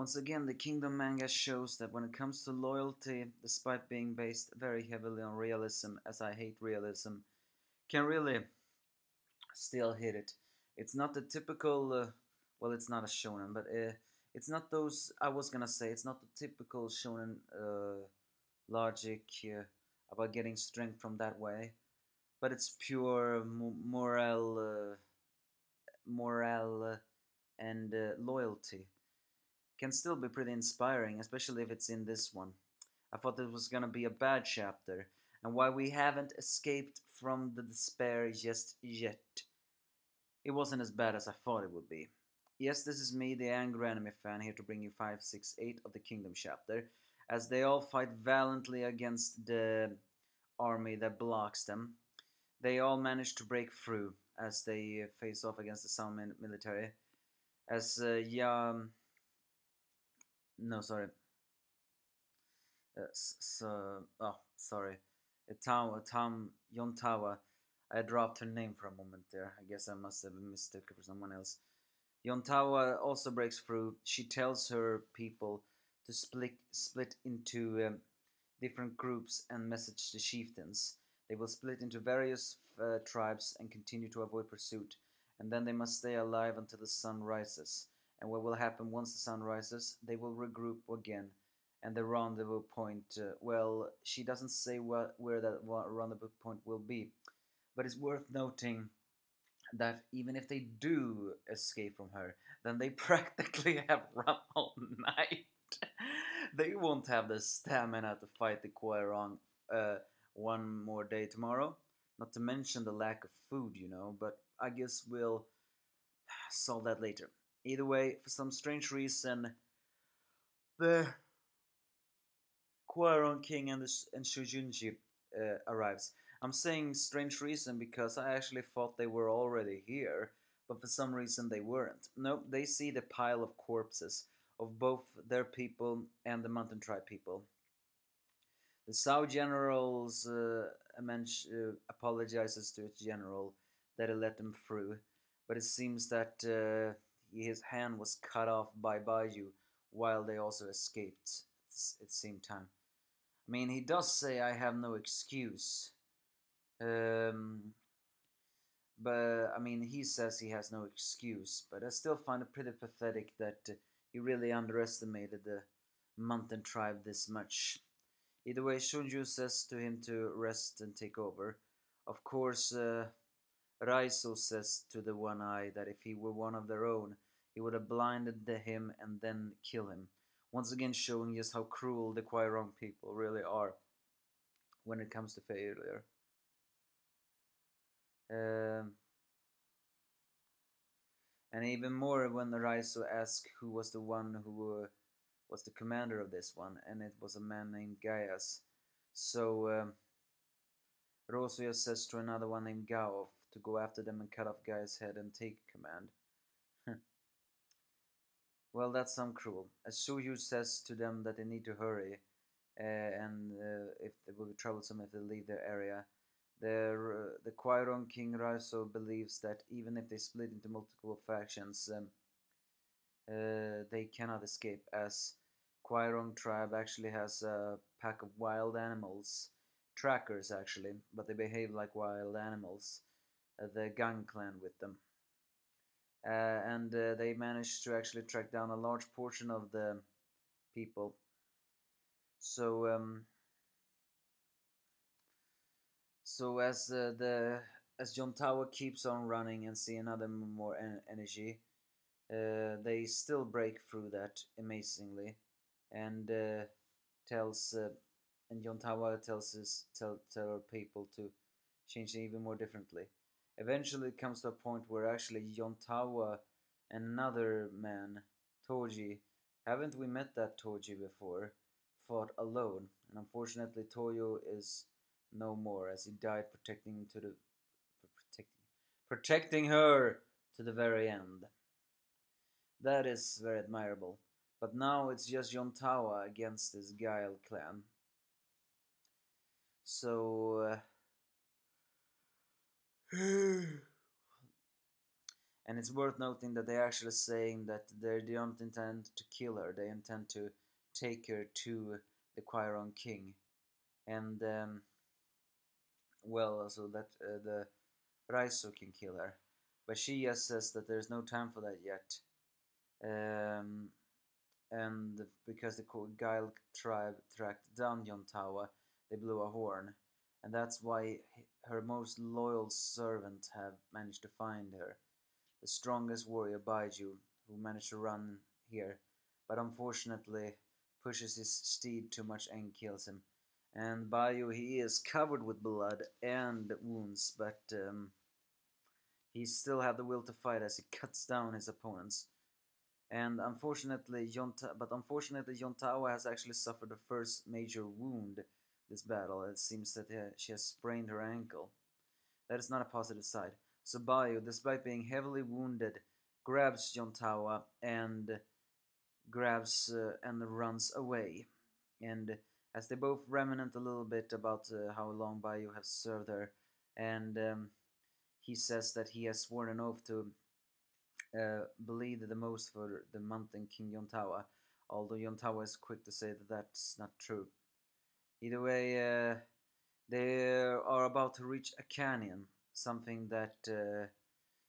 Once again, the Kingdom manga shows that when it comes to loyalty, despite being based very heavily on realism, as I hate realism, can really still hit it. It's not the typical, well, it's not a shonen, but it's not those, I was gonna say, it's not the typical shonen logic about getting strength from that way, but it's pure morale and loyalty. Can still be pretty inspiring, especially if it's in this one. I thought it was gonna be a bad chapter, and why we haven't escaped from the despair just yet. It wasn't as bad as I thought it would be. Yes, this is me, the angry anime fan, here to bring you 568 of the Kingdom chapter, as they all fight valiantly against the army that blocks them. They all manage to break through as they face off against the Sound military. As no, sorry. Sorry. Yontawa. I dropped her name for a moment there. I guess I must have mistaken for someone else. Yontawa also breaks through. She tells her people to split into different groups and message the chieftains. They will split into various tribes and continue to avoid pursuit, and then they must stay alive until the sun rises. And what will happen once the sun rises? They will regroup again, and the rendezvous point, well, she doesn't say where that rendezvous point will be, but it's worth noting that even if they do escape from her, then they practically have run all night. They won't have the stamina to fight the Quarong one more day tomorrow. Not to mention the lack of food, but I guess we'll solve that later. Either way, for some strange reason, the Quarong King and Shujunji arrives. I'm saying strange reason because I actually thought they were already here, but for some reason they weren't. Nope, they see the pile of corpses of both their people and the Mountain Tribe people. The Sao generals apologizes to its general that he let them through, but it seems that his hand was cut off by Baiyu while they also escaped at the same time. I mean, he does say I have no excuse. But I mean, he says he has no excuse, but I still find it pretty pathetic that he really underestimated the Mountain Tribe this much. Either way, Shunju says to him to rest and take over. Of course, Raizo says to the One Eye that if he were one of their own, he would have blinded him and then kill him. Once again showing just how cruel the Quarong people really are when it comes to failure. And even more when Raizo asks who was the one who was the commander of this one, and it was a man named Gaius. So Rosuya says to another one named Gao to go after them and cut off Gaius' head and take command. Well, that's some cruel. As Suyu says to them that they need to hurry, and if it will be troublesome if they leave their area. The Quarong King Raizo believes that even if they split into multiple factions, they cannot escape, as Quarong tribe actually has a pack of wild animals, trackers actually, but they behave like wild animals. The Gang clan with them. And they managed to actually track down a large portion of the people. So as John Tower keeps on running and see another more energy, they still break through that amazingly, and tells and John Tower tells our people to change it even more differently. Eventually, it comes to a point where actually Yontawa and another man, Toji, haven't we met that Toji before, fought alone, and unfortunately Toyo is no more, as he died protecting her to the very end. That is very admirable. But now it's just Yontawa against this Guile clan. So And it's worth noting that they're actually saying that they don't intend to kill her, they intend to take her to the Quaron King. And, well, so that the Raizo can kill her. But she just says that there's no time for that yet. Um, and because the Guile tribe tracked down Yontawa, they blew a horn. And that's why her most loyal servant have managed to find her. The strongest warrior Baiju, who managed to run here, but unfortunately pushes his steed too much and kills him. And Baiju, he is covered with blood and wounds, but he still had the will to fight as he cuts down his opponents. And unfortunately, Yontawa has actually suffered the first major wound this battle. It seems that she has sprained her ankle. That is not a positive side. So Bayo, despite being heavily wounded, grabs Yontawa and runs away. And as they both reminisce a little bit about how long Bayo has served her, and he says that he has sworn an oath to believe the most for the mountain king Yontawa, although Yontawa is quick to say that that's not true. Either way, they are about to reach a canyon, something that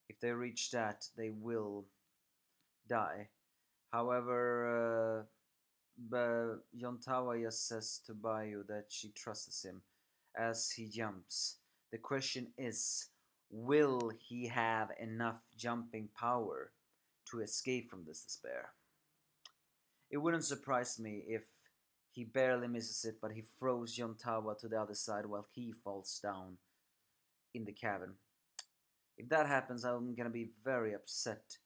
if they reach that, they will die. However, Yontawa just says to Bayu that she trusts him as he jumps. The question is, will he have enough jumping power to escape from this despair? It wouldn't surprise me if he barely misses it, but he throws Yontawa to the other side while he falls down in the cavern. If that happens, I'm gonna be very upset,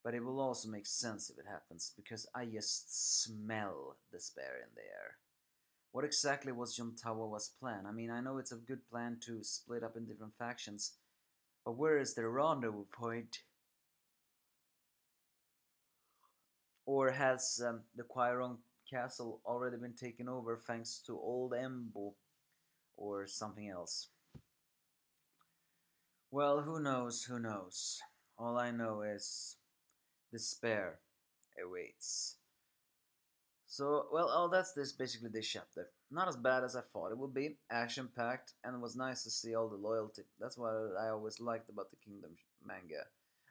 but it will also make sense if it happens, because I just smell despair in the air. What exactly was Yontawa's plan? I mean, I know it's a good plan to split up in different factions, but where is the rendezvous point? Or has the Quaron castle already been taken over thanks to old Embo or something else? Well, who knows, who knows. All I know is despair awaits. So, well, that's this basically this chapter. Not as bad as I thought it would be, action packed, and it was nice to see all the loyalty. That's what I always liked about the Kingdom manga.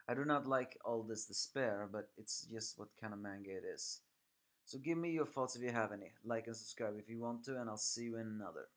I do not like all this despair, but it's just what kind of manga it is. So give me your thoughts if you have any. Like and subscribe if you want to, and I'll see you in another.